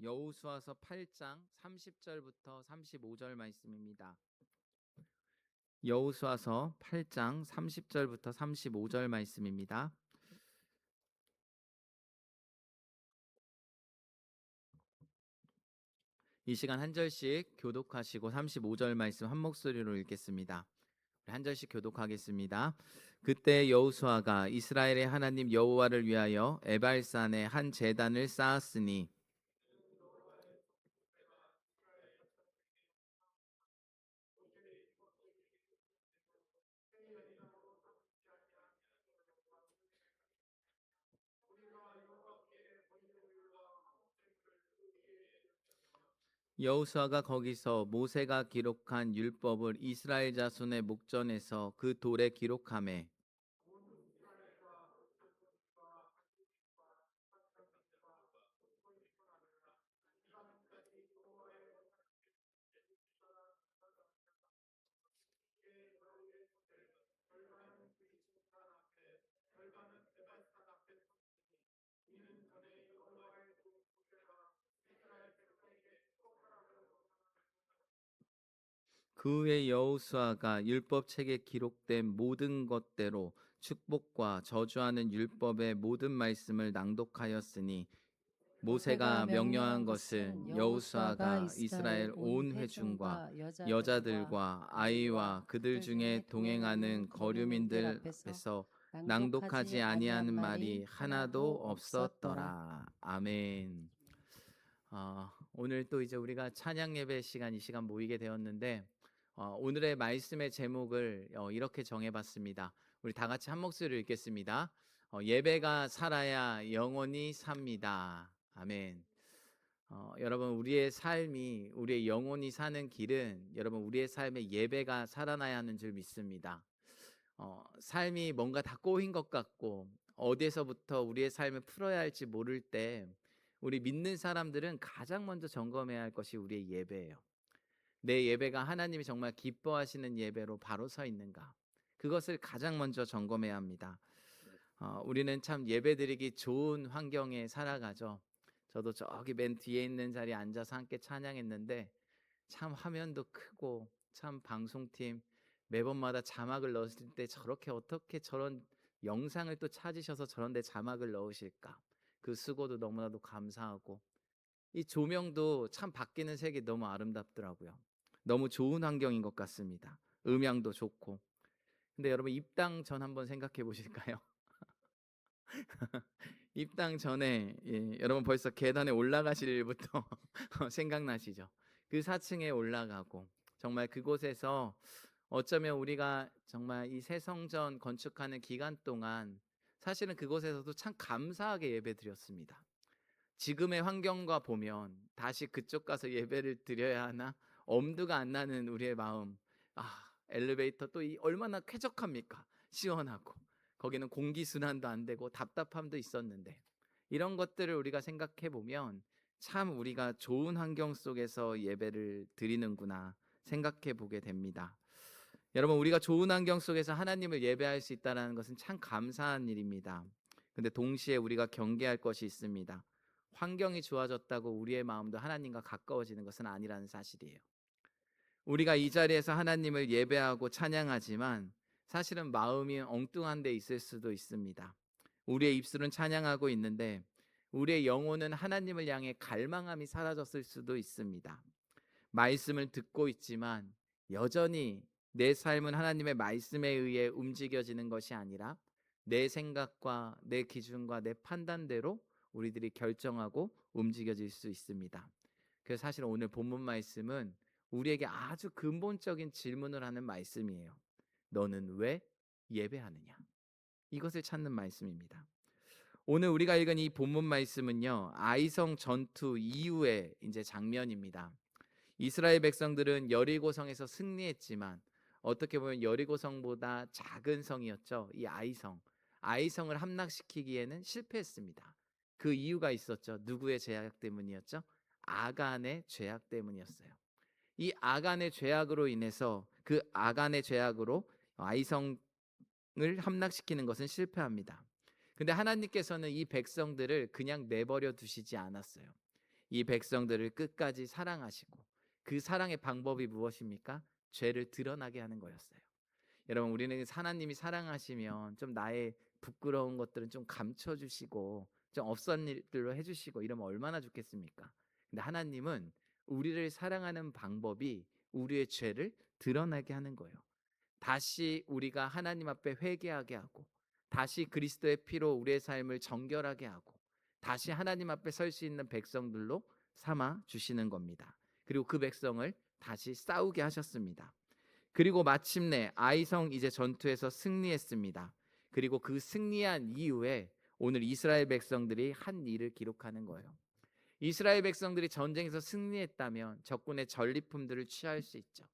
여호수아서 8장 30절부터 35절 말씀입니다. 여호수아서 8장 30절부터 35절 말씀입니다. 이 시간 한 절씩 교독하시고 35절 말씀 한 목소리로 읽겠습니다. 한 절씩 교독하겠습니다. 그때 여호수아가 이스라엘의 하나님 여호와를 위하여 에발산에 한 제단을 쌓았으니 여호수아가 거기서 모세가 기록한 율법을 이스라엘 자손의 목전에서 그 돌에 기록하매 그 후에 여호수아가 율법책에 기록된 모든 것대로 축복과 저주하는 율법의 모든 말씀을 낭독하였으니 모세가 명령한 것은 여호수아가 이스라엘 온 회중과 여자들과 아이와 그들 중에 동행하는 거류민들 앞에서 낭독하지 아니하는 말이 하나도 없었더라. 아멘. 오늘 또 이제 우리가 찬양 예배 시간 이 시간 모이게 되었는데 오늘의 말씀의 제목을 이렇게 정해봤습니다. 우리 다 같이 한 목소리로 읽겠습니다. 예배가 살아야 영원히 삽니다. 아멘. 여러분 우리의 삶이 우리의 영혼이 사는 길은 여러분 우리의 삶에 예배가 살아나야 하는 줄 믿습니다. 삶이 뭔가 다 꼬인 것 같고 어디에서부터 우리의 삶을 풀어야 할지 모를 때 우리 믿는 사람들은 가장 먼저 점검해야 할 것이 우리의 예배예요. 내 예배가 하나님이 정말 기뻐하시는 예배로 바로 서 있는가? 그것을 가장 먼저 점검해야 합니다. 우리는 참 예배드리기 좋은 환경에 살아가죠. 저도 저기 맨 뒤에 있는 자리에 앉아서 함께 찬양했는데 참 화면도 크고 참 방송팀 매번마다 자막을 넣었을 때 저렇게 어떻게 저런 영상을 또 찾으셔서 저런 데 자막을 넣으실까? 그 수고도 너무나도 감사하고 이 조명도 참 바뀌는 색이 너무 아름답더라고요. 너무 좋은 환경인 것 같습니다. 음향도 좋고. 근데 여러분 입당 전 한번 생각해 보실까요? 입당 전에 여러분 벌써 계단에 올라가실 일부터 생각나시죠? 그 4층에 올라가고 정말 그곳에서 어쩌면 우리가 정말 이 새 성전 건축하는 기간 동안 사실은 그곳에서도 참 감사하게 예배드렸습니다. 지금의 환경과 보면 다시 그쪽 가서 예배를 드려야 하나 엄두가 안 나는 우리의 마음. 엘리베이터 또 얼마나 쾌적합니까? 시원하고 거기는 공기 순환도 안 되고 답답함도 있었는데 이런 것들을 우리가 생각해 보면 참 우리가 좋은 환경 속에서 예배를 드리는구나 생각해 보게 됩니다. 여러분 우리가 좋은 환경 속에서 하나님을 예배할 수 있다는 것은 참 감사한 일입니다. 근데 동시에 우리가 경계할 것이 있습니다. 환경이 좋아졌다고 우리의 마음도 하나님과 가까워지는 것은 아니라는 사실이에요. 우리가 이 자리에서 하나님을 예배하고 찬양하지만 사실은 마음이 엉뚱한 데 있을 수도 있습니다. 우리의 입술은 찬양하고 있는데 우리의 영혼은 하나님을 향해 갈망함이 사라졌을 수도 있습니다. 말씀을 듣고 있지만 여전히 내 삶은 하나님의 말씀에 의해 움직여지는 것이 아니라 내 생각과 내 기준과 내 판단대로 우리들이 결정하고 움직여질 수 있습니다. 그래서 사실 오늘 본문 말씀은 우리에게 아주 근본적인 질문을 하는 말씀이에요. 너는 왜 예배하느냐? 이것을 찾는 말씀입니다. 오늘 우리가 읽은 이 본문 말씀은요, 아이성 전투 이후의 이제 장면입니다. 이스라엘 백성들은 여리고성에서 승리했지만 어떻게 보면 여리고성보다 작은 성이었죠. 이 아이성. 아이성을 함락시키기에는 실패했습니다. 그 이유가 있었죠. 누구의 죄악 때문이었죠? 아간의 죄악 때문이었어요. 이 아간의 죄악으로 인해서 그 아간의 죄악으로 아이성을 함락시키는 것은 실패합니다. 근데 하나님께서는 이 백성들을 그냥 내버려 두시지 않았어요. 이 백성들을 끝까지 사랑하시고 그 사랑의 방법이 무엇입니까? 죄를 드러나게 하는 거였어요. 여러분 우리는 하나님이 사랑하시면 좀 나의 부끄러운 것들은 좀 감춰주시고 좀 없었던 일들로 해주시고 이러면 얼마나 좋겠습니까? 근데 하나님은 우리를 사랑하는 방법이 우리의 죄를 드러나게 하는 거예요. 다시 우리가 하나님 앞에 회개하게 하고 다시 그리스도의 피로 우리의 삶을 정결하게 하고 다시 하나님 앞에 설 수 있는 백성들로 삼아 주시는 겁니다. 그리고 그 백성을 다시 싸우게 하셨습니다. 그리고 마침내 아이성 이제 전투에서 승리했습니다. 그리고 그 승리한 이후에 오늘 이스라엘 백성들이 한 일을 기록하는 거예요. 이스라엘 백성들이 전쟁에서 승리했다면 적군의 전리품들을 취할 수 있죠.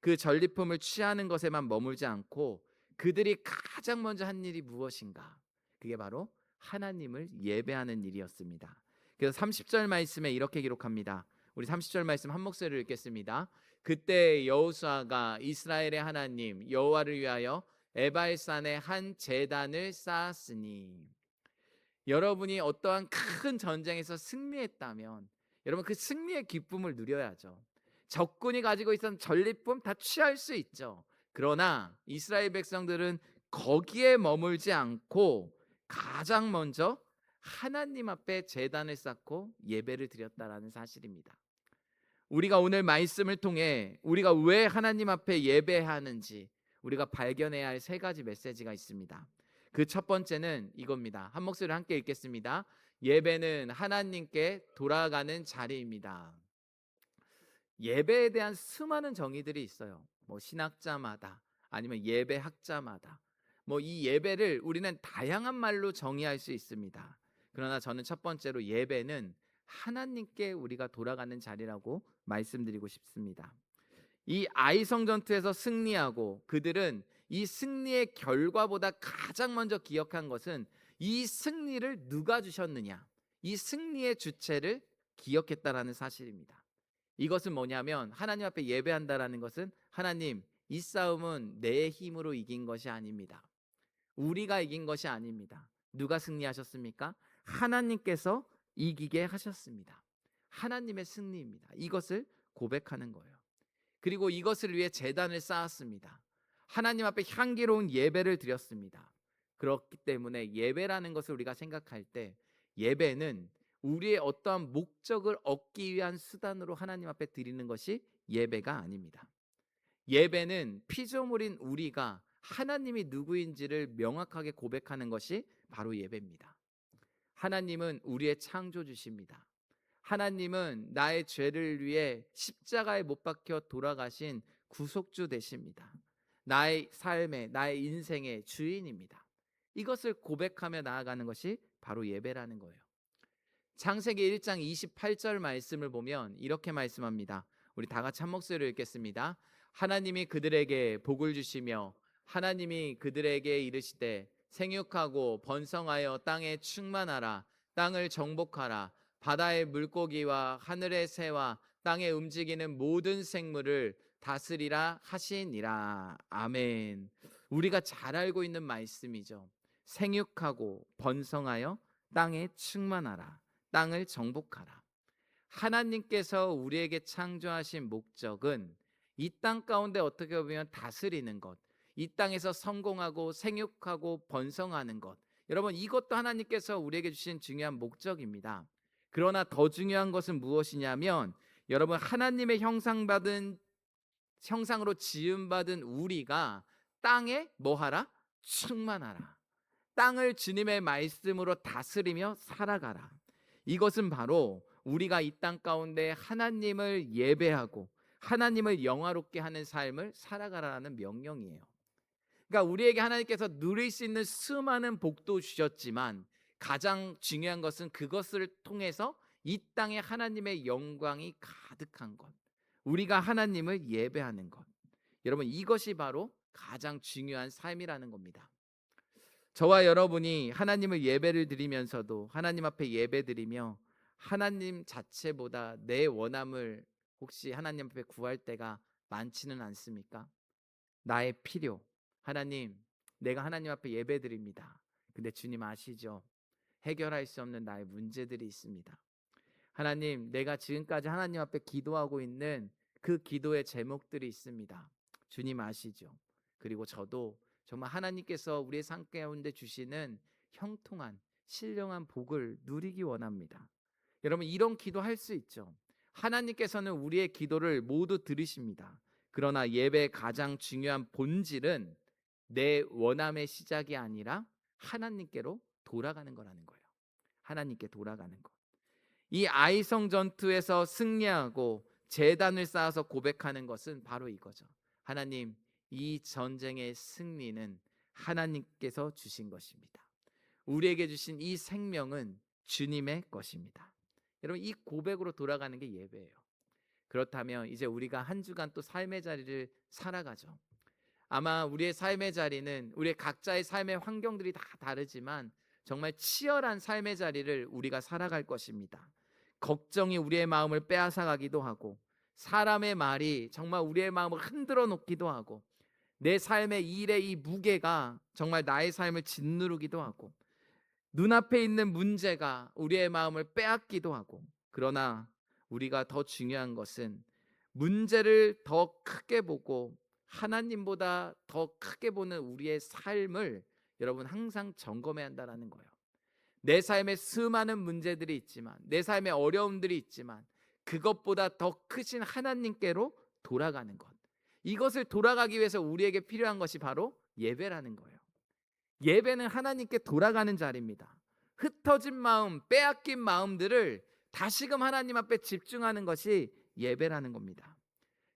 그 전리품을 취하는 것에만 머물지 않고 그들이 가장 먼저 한 일이 무엇인가? 그게 바로 하나님을 예배하는 일이었습니다. 그래서 30절 말씀에 이렇게 기록합니다. 우리 30절 말씀 한 목소리를 읽겠습니다. 그때 여호수아가 이스라엘의 하나님 여호와를 위하여 에발산에 한 제단을 쌓았으니. 여러분이 어떠한 큰 전쟁에서 승리했다면 여러분 그 승리의 기쁨을 누려야죠. 적군이 가지고 있었던 전리품 다 취할 수 있죠. 그러나 이스라엘 백성들은 거기에 머물지 않고 가장 먼저 하나님 앞에 제단을 쌓고 예배를 드렸다라는 사실입니다. 우리가 오늘 말씀을 통해 우리가 왜 하나님 앞에 예배하는지 우리가 발견해야 할 세 가지 메시지가 있습니다. 그 첫 번째는 이겁니다. 한 목소리로 함께 읽겠습니다. 예배는 하나님께 돌아가는 자리입니다. 예배에 대한 수많은 정의들이 있어요. 뭐 신학자마다 아니면 예배학자마다 뭐 이 예배를 우리는 다양한 말로 정의할 수 있습니다. 그러나 저는 첫 번째로 예배는 하나님께 우리가 돌아가는 자리라고 말씀드리고 싶습니다. 이 아이성 전투에서 승리하고 그들은 이 승리의 결과보다 가장 먼저 기억한 것은 이 승리를 누가 주셨느냐, 이 승리의 주체를 기억했다라는 사실입니다. 이것은 뭐냐면 하나님 앞에 예배한다라는 것은 하나님, 이 싸움은 내 힘으로 이긴 것이 아닙니다. 우리가 이긴 것이 아닙니다. 누가 승리하셨습니까? 하나님께서 이기게 하셨습니다. 하나님의 승리입니다. 이것을 고백하는 거예요. 그리고 이것을 위해 제단을 쌓았습니다. 하나님 앞에 향기로운 예배를 드렸습니다. 그렇기 때문에 예배라는 것을 우리가 생각할 때 예배는 우리의 어떠한 목적을 얻기 위한 수단으로 하나님 앞에 드리는 것이 예배가 아닙니다. 예배는 피조물인 우리가 하나님이 누구인지를 명확하게 고백하는 것이 바로 예배입니다. 하나님은 우리의 창조주십니다. 하나님은 나의 죄를 위해 십자가에 못 박혀 돌아가신 구속주 되십니다. 나의 삶의, 나의 인생의 주인입니다. 이것을 고백하며 나아가는 것이 바로 예배라는 거예요. 창세기 1장 28절 말씀을 보면 이렇게 말씀합니다. 우리 다 같이 한 목소리로 읽겠습니다. 하나님이 그들에게 복을 주시며 하나님이 그들에게 이르시되 생육하고 번성하여 땅에 충만하라. 땅을 정복하라. 바다의 물고기와 하늘의 새와 땅에 움직이는 모든 생물을 다스리라 하시니라. 아멘. 우리가 잘 알고 있는 말씀이죠. 생육하고 번성하여 땅에 충만하라. 땅을 정복하라. 하나님께서 우리에게 창조하신 목적은 이 땅 가운데 어떻게 보면 다스리는 것, 이 땅에서 성공하고 생육하고 번성하는 것, 여러분 이것도 하나님께서 우리에게 주신 중요한 목적입니다. 그러나 더 중요한 것은 무엇이냐면 여러분 하나님의 형상으로 지음받은 우리가 땅에 뭐하라? 충만하라. 땅을 주님의 말씀으로 다스리며 살아가라. 이것은 바로 우리가 이 땅 가운데 하나님을 예배하고 하나님을 영화롭게 하는 삶을 살아가라는 명령이에요. 그러니까 우리에게 하나님께서 누릴 수 있는 수많은 복도 주셨지만 가장 중요한 것은 그것을 통해서 이 땅에 하나님의 영광이 가득한 것, 우리가 하나님을 예배하는 것, 여러분 이것이 바로 가장 중요한 삶이라는 겁니다. 저와 여러분이 하나님을 예배를 드리면서도 하나님 앞에 예배드리며 하나님 자체보다 내 원함을 혹시 하나님 앞에 구할 때가 많지는 않습니까? 나의 필요, 하나님, 내가 하나님 앞에 예배드립니다. 근데 주님 아시죠? 해결할 수 없는 나의 문제들이 있습니다. 하나님, 내가 지금까지 하나님 앞에 기도하고 있는 그 기도의 제목들이 있습니다. 주님 아시죠? 그리고 저도 정말 하나님께서 우리의 삶 가운데 주시는 형통한 신령한 복을 누리기 원합니다. 여러분, 이런 기도할 수 있죠. 하나님께서는 우리의 기도를 모두 들으십니다. 그러나 예배의 가장 중요한 본질은 내 원함의 시작이 아니라 하나님께로 돌아가는 거라는 거예요. 하나님께 돌아가는 것. 이 아이성 전투에서 승리하고 제단을 쌓아서 고백하는 것은 바로 이거죠. 하나님, 이 전쟁의 승리는 하나님께서 주신 것입니다. 우리에게 주신 이 생명은 주님의 것입니다. 여러분, 이 고백으로 돌아가는 게 예배예요. 그렇다면 이제 우리가 한 주간 또 삶의 자리를 살아가죠. 아마 우리의 삶의 자리는 우리의 각자의 삶의 환경들이 다 다르지만 정말 치열한 삶의 자리를 우리가 살아갈 것입니다. 걱정이 우리의 마음을 빼앗아가기도 하고, 사람의 말이 정말 우리의 마음을 흔들어 놓기도 하고, 내 삶의 일의 이 무게가 정말 나의 삶을 짓누르기도 하고, 눈앞에 있는 문제가 우리의 마음을 빼앗기도 하고, 그러나 우리가 더 중요한 것은 문제를 더 크게 보고 하나님보다 더 크게 보는 우리의 삶을 여러분 항상 점검해야 한다는 거예요. 내 삶에 수많은 문제들이 있지만, 내 삶에 어려움들이 있지만, 그것보다 더 크신 하나님께로 돌아가는 것, 이것을 돌아가기 위해서 우리에게 필요한 것이 바로 예배라는 거예요. 예배는 하나님께 돌아가는 자리입니다. 흩어진 마음, 빼앗긴 마음들을 다시금 하나님 앞에 집중하는 것이 예배라는 겁니다.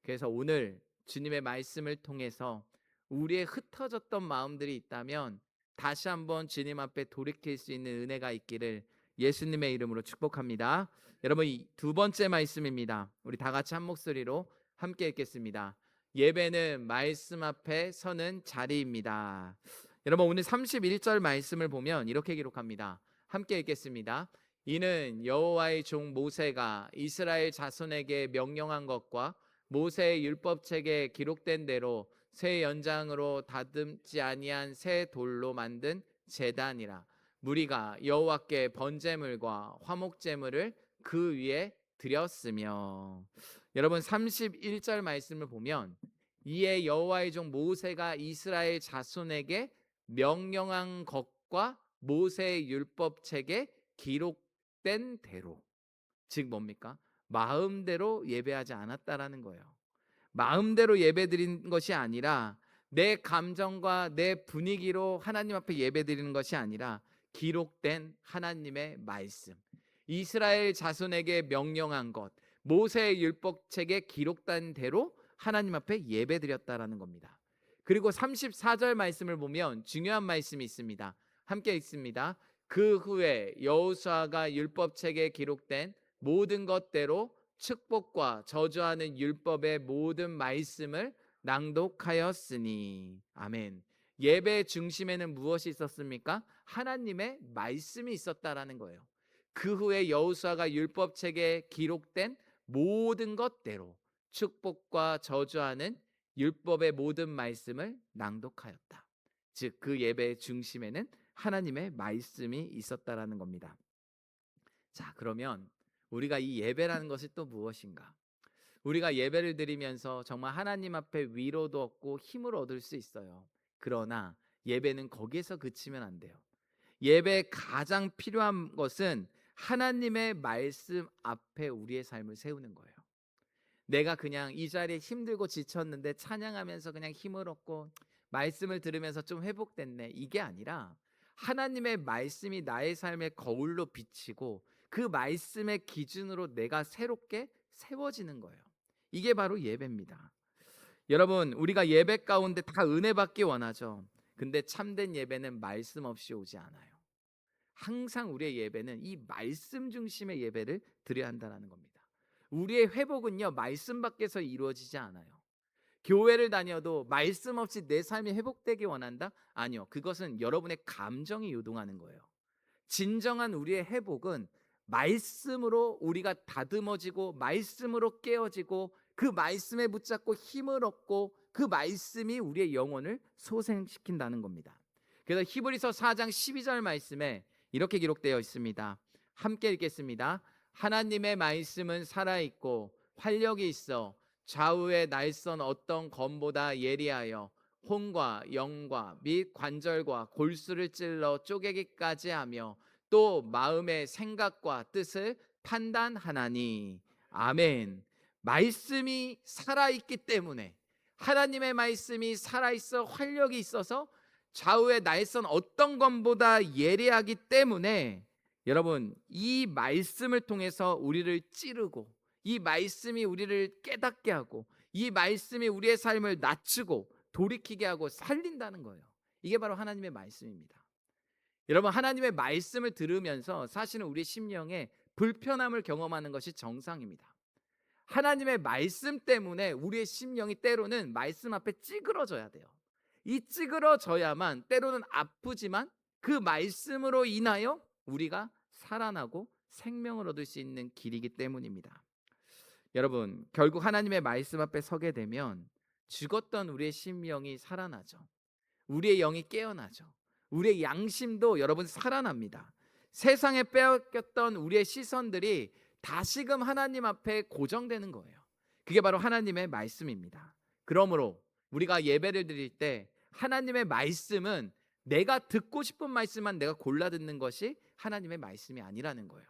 그래서 오늘 주님의 말씀을 통해서 우리의 흩어졌던 마음들이 있다면 다시 한번 주님 앞에 돌이킬 수 있는 은혜가 있기를 예수님의 이름으로 축복합니다. 여러분, 이 두 번째 말씀입니다. 우리 다 같이 한 목소리로 함께 읽겠습니다. 예배는 말씀 앞에 서는 자리입니다. 여러분, 오늘 31절 말씀을 보면 이렇게 기록합니다. 함께 읽겠습니다. 이는 여호와의 종 모세가 이스라엘 자손에게 명령한 것과 모세의 율법책에 기록된 대로 새 연장으로 다듬지 아니한 새 돌로 만든 제단이라. 무리가 여호와께 번제물과 화목제물을 그 위에 드렸으며. 여러분, 31절 말씀을 보면 이에 여호와의 종 모세가 이스라엘 자손에게 명령한 것과 모세의 율법책에 기록된 대로, 즉 뭡니까? 마음대로 예배하지 않았다라는 거예요. 마음대로 예배드린 것이 아니라 내 감정과 내 분위기로 하나님 앞에 예배드리는 것이 아니라 기록된 하나님의 말씀, 이스라엘 자손에게 명령한 것, 모세의 율법책에 기록된 대로 하나님 앞에 예배드렸다라는 겁니다. 그리고 34절 말씀을 보면 중요한 말씀이 있습니다. 함께 읽습니다. 그 후에 여호수아가 율법책에 기록된 모든 것대로 축복과 저주하는 율법의 모든 말씀을 낭독하였으니. 아멘. 예배의 중심에는 무엇이 있었습니까? 하나님의 말씀이 있었다라는 거예요. 그 후에 여호수아가 율법책에 기록된 모든 것대로 축복과 저주하는 율법의 모든 말씀을 낭독하였다. 즉 그 예배의 중심에는 하나님의 말씀이 있었다라는 겁니다. 자, 그러면 우리가 이 예배라는 것이 또 무엇인가? 우리가 예배를 드리면서 정말 하나님 앞에 위로도 얻고 힘을 얻을 수 있어요. 그러나 예배는 거기에서 그치면 안 돼요. 예배에 가장 필요한 것은 하나님의 말씀 앞에 우리의 삶을 세우는 거예요. 내가 그냥 이 자리에 힘들고 지쳤는데 찬양하면서 그냥 힘을 얻고 말씀을 들으면서 좀 회복됐네, 이게 아니라 하나님의 말씀이 나의 삶의 거울로 비치고 그 말씀의 기준으로 내가 새롭게 세워지는 거예요. 이게 바로 예배입니다. 여러분, 우리가 예배 가운데 다 은혜 받기 원하죠. 근데 참된 예배는 말씀 없이 오지 않아요. 항상 우리의 예배는 이 말씀 중심의 예배를 드려야 한다는 겁니다. 우리의 회복은요, 말씀 밖에서 이루어지지 않아요. 교회를 다녀도 말씀 없이 내 삶이 회복되기 원한다? 아니요. 그것은 여러분의 감정이 요동하는 거예요. 진정한 우리의 회복은 말씀으로 우리가 다듬어지고 말씀으로 깨어지고 그 말씀에 붙잡고 힘을 얻고 그 말씀이 우리의 영혼을 소생시킨다는 겁니다. 그래서 히브리서 4장 12절 말씀에 이렇게 기록되어 있습니다. 함께 읽겠습니다. 하나님의 말씀은 살아있고 활력이 있어 좌우의 날선 어떤 검보다 예리하여 혼과 영과 및 관절과 골수를 찔러 쪼개기까지 하며 또 마음의 생각과 뜻을 판단하나니. 아멘. 말씀이 살아있기 때문에, 하나님의 말씀이 살아있어 활력이 있어서 좌우의 날선 어떤 검보다 예리하기 때문에, 여러분 이 말씀을 통해서 우리를 찌르고, 이 말씀이 우리를 깨닫게 하고, 이 말씀이 우리의 삶을 낮추고 돌이키게 하고 살린다는 거예요. 이게 바로 하나님의 말씀입니다. 여러분 하나님의 말씀을 들으면서 사실은 우리 심령에 불편함을 경험하는 것이 정상입니다. 하나님의 말씀 때문에 우리의 심령이 때로는 말씀 앞에 찌그러져야 돼요. 이 찌그러져야만, 때로는 아프지만 그 말씀으로 인하여 우리가 살아나고 생명을 얻을 수 있는 길이기 때문입니다. 여러분 결국 하나님의 말씀 앞에 서게 되면 죽었던 우리의 심령이 살아나죠. 우리의 영이 깨어나죠. 우리의 양심도 여러분 살아납니다. 세상에 빼앗겼던 우리의 시선들이 다시금 하나님 앞에 고정되는 거예요. 그게 바로 하나님의 말씀입니다. 그러므로 우리가 예배를 드릴 때 하나님의 말씀은 내가 듣고 싶은 말씀만 내가 골라 듣는 것이 하나님의 말씀이 아니라는 거예요.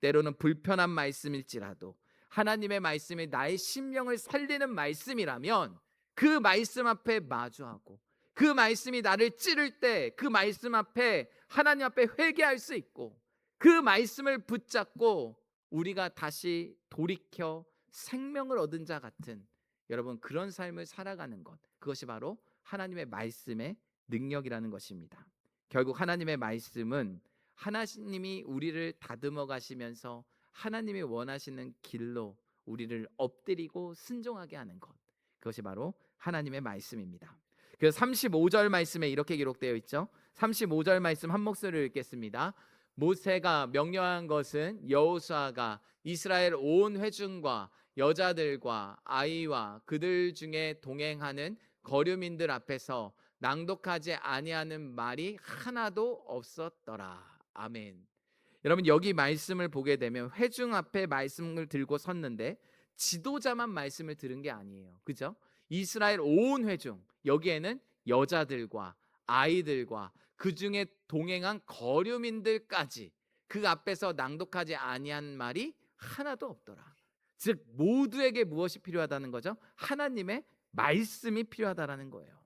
때로는 불편한 말씀일지라도 하나님의 말씀이 나의 심령을 살리는 말씀이라면 그 말씀 앞에 마주하고, 그 말씀이 나를 찌를 때 그 말씀 앞에, 하나님 앞에 회개할 수 있고, 그 말씀을 붙잡고 우리가 다시 돌이켜 생명을 얻은 자 같은, 여러분 그런 삶을 살아가는 것, 그것이 바로 하나님의 말씀의 능력이라는 것입니다. 결국 하나님의 말씀은 하나님이 우리를 다듬어 가시면서 하나님이 원하시는 길로 우리를 엎드리고 순종하게 하는 것, 그것이 바로 하나님의 말씀입니다. 그 35절 말씀에 이렇게 기록되어 있죠. 35절 말씀 한 목소리로 읽겠습니다. 모세가 명령한 것은 여호수아가 이스라엘 온 회중과 여자들과 아이와 그들 중에 동행하는 거류민들 앞에서 낭독하지 아니하는 말이 하나도 없었더라. 아멘. 여러분 여기 말씀을 보게 되면 회중 앞에 말씀을 들고 섰는데 지도자만 말씀을 들은 게 아니에요. 그죠? 이스라엘 온 회중, 여기에는 여자들과 아이들과 그 중에 동행한 거류민들까지 그 앞에서 낭독하지 아니한 말이 하나도 없더라. 즉 모두에게 무엇이 필요하다는 거죠? 하나님의 말씀이 필요하다라는 거예요.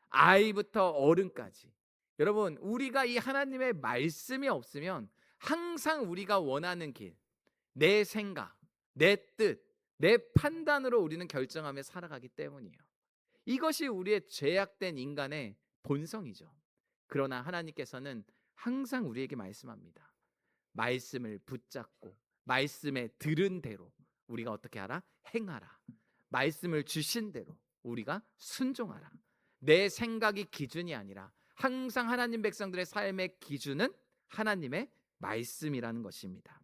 아이부터 어른까지. 여러분 우리가 이 하나님의 말씀이 없으면 항상 우리가 원하는 길, 내 생각, 내 뜻, 내 판단으로 우리는 결정하며 살아가기 때문이에요. 이것이 우리의 죄악된 인간의 본성이죠. 그러나 하나님께서는 항상 우리에게 말씀합니다. 말씀을 붙잡고 말씀에 들은 대로 우리가 어떻게 하라? 행하라. 말씀을 주신 대로 우리가 순종하라. 내 생각이 기준이 아니라 항상 하나님 백성들의 삶의 기준은 하나님의 말씀이라는 것입니다.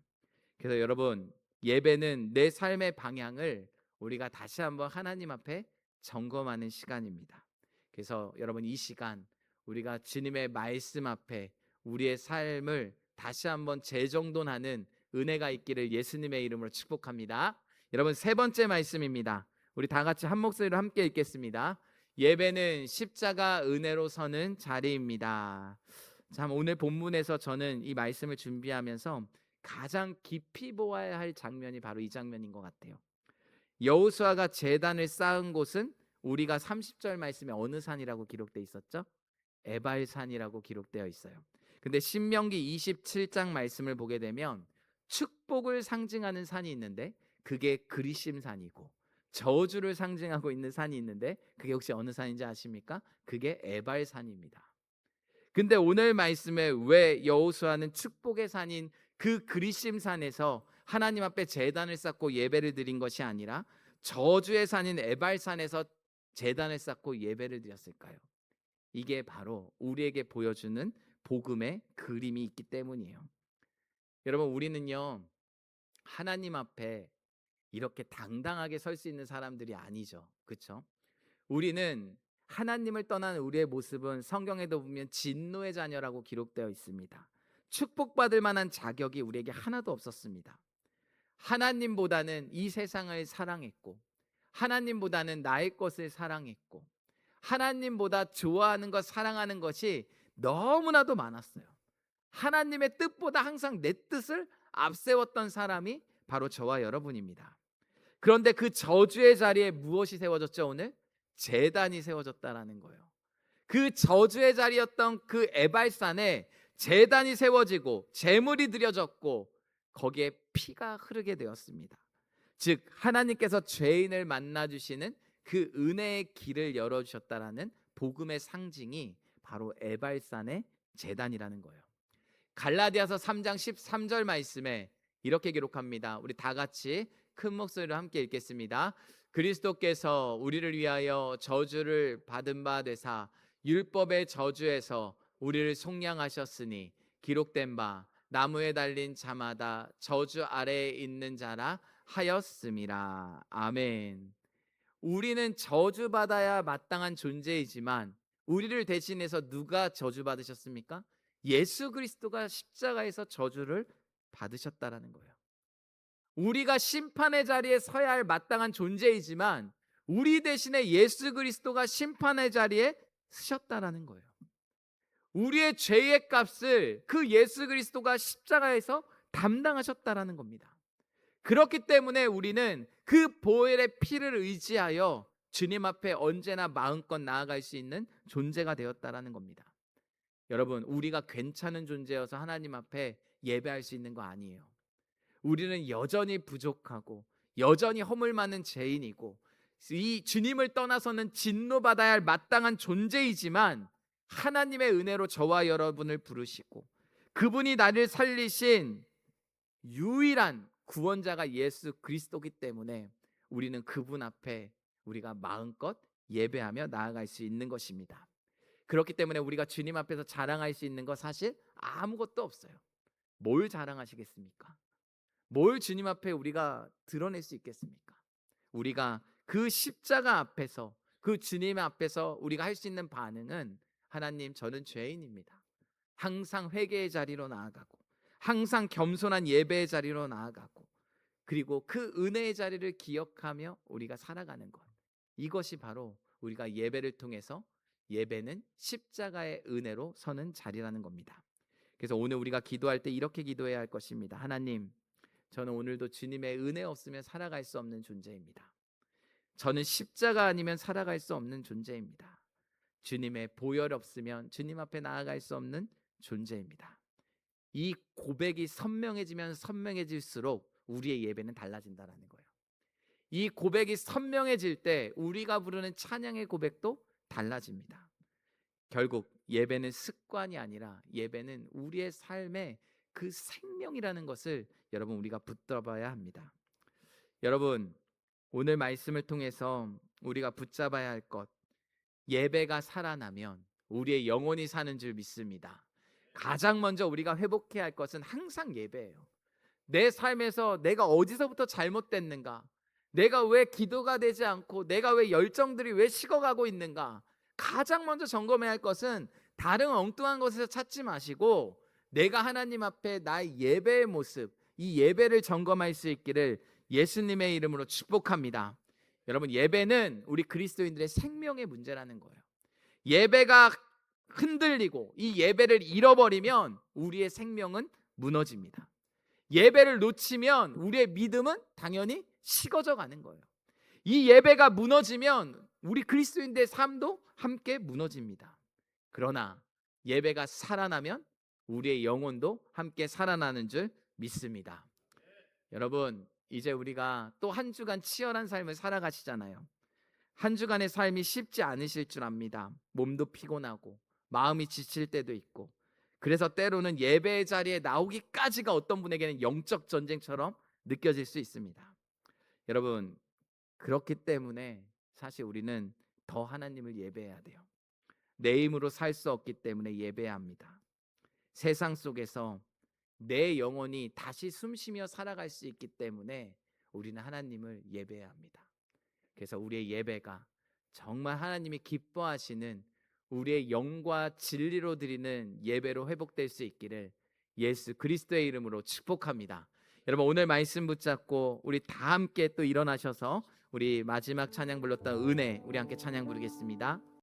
그래서 여러분 예배는 내 삶의 방향을 우리가 다시 한번 하나님 앞에 점검하는 시간입니다. 그래서 여러분 이 시간 우리가 주님의 말씀 앞에 우리의 삶을 다시 한번 재정돈하는 은혜가 있기를 예수님의 이름으로 축복합니다. 여러분 세 번째 말씀입니다. 우리 다 같이 한 목소리로 함께 읽겠습니다. 예배는 십자가 은혜로 서는 자리입니다. 참 오늘 본문에서 저는 이 말씀을 준비하면서 가장 깊이 보아야 할 장면이 바로 이 장면인 것 같아요. 여호수아가 제단을 쌓은 곳은 우리가 30절 말씀에 어느 산이라고 기록되어 있었죠? 에발산이라고 기록되어 있어요. 근데 신명기 27장 말씀을 보게 되면 축복을 상징하는 산이 있는데 그게 그리심산이고, 저주를 상징하고 있는 산이 있는데 그게 혹시 어느 산인지 아십니까? 그게 에발산입니다. 근데 오늘 말씀에 왜 여호수아는 축복의 산인 그 그리심산에서 하나님 앞에 제단을 쌓고 예배를 드린 것이 아니라 저주의 산인 에발산에서 제단을 쌓고 예배를 드렸을까요? 이게 바로 우리에게 보여주는 복음의 그림이 있기 때문이에요. 여러분 우리는요 하나님 앞에 이렇게 당당하게 설 수 있는 사람들이 아니죠. 그렇죠? 우리는 하나님을 떠난 우리의 모습은 성경에도 보면 진노의 자녀라고 기록되어 있습니다. 축복받을 만한 자격이 우리에게 하나도 없었습니다. 하나님보다는 이 세상을 사랑했고, 하나님보다는 나의 것을 사랑했고, 하나님보다 좋아하는 것, 사랑하는 것이 너무나도 많았어요. 하나님의 뜻보다 항상 내 뜻을 앞세웠던 사람이 바로 저와 여러분입니다. 그런데 그 저주의 자리에 무엇이 세워졌죠? 오늘 제단이 세워졌다라는 거예요. 그 저주의 자리였던 그 에발산에 제단이 세워지고 제물이 드려졌고 거기에 피가 흐르게 되었습니다. 즉 하나님께서 죄인을 만나 주시는 그 은혜의 길을 열어 주셨다라는 복음의 상징이 바로 에발산의 제단이라는 거예요. 갈라디아서 3장 13절 말씀에 이렇게 기록합니다. 우리 다 같이 큰 목소리로 함께 읽겠습니다. 그리스도께서 우리를 위하여 저주를 받은 바 되사 율법의 저주에서 우리를 속량하셨으니 기록된 바 나무에 달린 자마다 저주 아래에 있는 자라 하였음이라. 아멘. 우리는 저주받아야 마땅한 존재이지만 우리를 대신해서 누가 저주받으셨습니까? 예수 그리스도가 십자가에서 저주를 받으셨다라는 거예요. 우리가 심판의 자리에 서야 할 마땅한 존재이지만 우리 대신에 예수 그리스도가 심판의 자리에 서셨다라는 거예요. 우리의 죄의 값을 그 예수 그리스도가 십자가에서 담당하셨다라는 겁니다. 그렇기 때문에 우리는 그 보혈의 피를 의지하여 주님 앞에 언제나 마음껏 나아갈 수 있는 존재가 되었다라는 겁니다. 여러분, 우리가 괜찮은 존재여서 하나님 앞에 예배할 수 있는 거 아니에요. 우리는 여전히 부족하고 여전히 허물 많은 죄인이고 이 주님을 떠나서는 진노받아야 할 마땅한 존재이지만 하나님의 은혜로 저와 여러분을 부르시고 그분이 나를 살리신 유일한 구원자가 예수 그리스도기 때문에 우리는 그분 앞에 우리가 마음껏 예배하며 나아갈 수 있는 것입니다. 그렇기 때문에 우리가 주님 앞에서 자랑할 수 있는 거 사실 아무것도 없어요. 뭘 자랑하시겠습니까? 뭘 주님 앞에 우리가 드러낼 수 있겠습니까? 우리가 그 십자가 앞에서 그 주님 앞에서 우리가 할 수 있는 반응은 하나님, 저는 죄인입니다. 항상 회개의 자리로 나아가고 항상 겸손한 예배의 자리로 나아가고 그리고 그 은혜의 자리를 기억하며 우리가 살아가는 것, 이것이 바로 우리가 예배를 통해서 예배는 십자가의 은혜로 서는 자리라는 겁니다. 그래서 오늘 우리가 기도할 때 이렇게 기도해야 할 것입니다. 하나님, 저는 오늘도 주님의 은혜 없으면 살아갈 수 없는 존재입니다. 저는 십자가 아니면 살아갈 수 없는 존재입니다. 주님의 보혈 없으면 주님 앞에 나아갈 수 없는 존재입니다. 이 고백이 선명해지면 선명해질수록 우리의 예배는 달라진다는 거예요. 이 고백이 선명해질 때 우리가 부르는 찬양의 고백도 달라집니다. 결국 예배는 습관이 아니라 예배는 우리의 삶의 그 생명이라는 것을 여러분 우리가 붙들어봐야 합니다. 여러분, 오늘 말씀을 통해서 우리가 붙잡아야 할 것, 예배가 살아나면 우리의 영혼이 사는 줄 믿습니다. 가장 먼저 우리가 회복해야 할 것은 항상 예배예요. 내 삶에서 내가 어디서부터 잘못됐는가, 내가 왜 기도가 되지 않고 내가 왜 열정들이 왜 식어가고 있는가, 가장 먼저 점검해야 할 것은 다른 엉뚱한 것에서 찾지 마시고 내가 하나님 앞에 나의 예배의 모습, 이 예배를 점검할 수 있기를 예수님의 이름으로 축복합니다. 여러분, 예배는 우리 그리스도인들의 생명의 문제라는 거예요. 예배가 흔들리고 이 예배를 잃어버리면 우리의 생명은 무너집니다. 예배를 놓치면 우리의 믿음은 당연히 식어져 가는 거예요. 이 예배가 무너지면 우리 그리스도인들의 삶도 함께 무너집니다. 그러나 예배가 살아나면 우리의 영혼도 함께 살아나는 줄 믿습니다. 여러분, 이제 우리가 또 한 주간 치열한 삶을 살아가시잖아요. 한 주간의 삶이 쉽지 않으실 줄 압니다. 몸도 피곤하고 마음이 지칠 때도 있고, 그래서 때로는 예배의 자리에 나오기까지가 어떤 분에게는 영적 전쟁처럼 느껴질 수 있습니다. 여러분, 그렇기 때문에 사실 우리는 더 하나님을 예배해야 돼요. 내 힘으로 살 수 없기 때문에 예배해야 합니다. 세상 속에서 내 영혼이 다시 숨쉬며 살아갈 수 있기 때문에 우리는 하나님을 예배해야 합니다. 그래서 우리의 예배가 정말 하나님이 기뻐하시는 우리의 영과 진리로 드리는 예배로 회복될 수 있기를 예수 그리스도의 이름으로 축복합니다. 여러분 오늘 말씀 붙잡고 우리 다 함께 또 일어나셔서 우리 마지막 찬양 불렀던 은혜 우리 함께 찬양 부르겠습니다.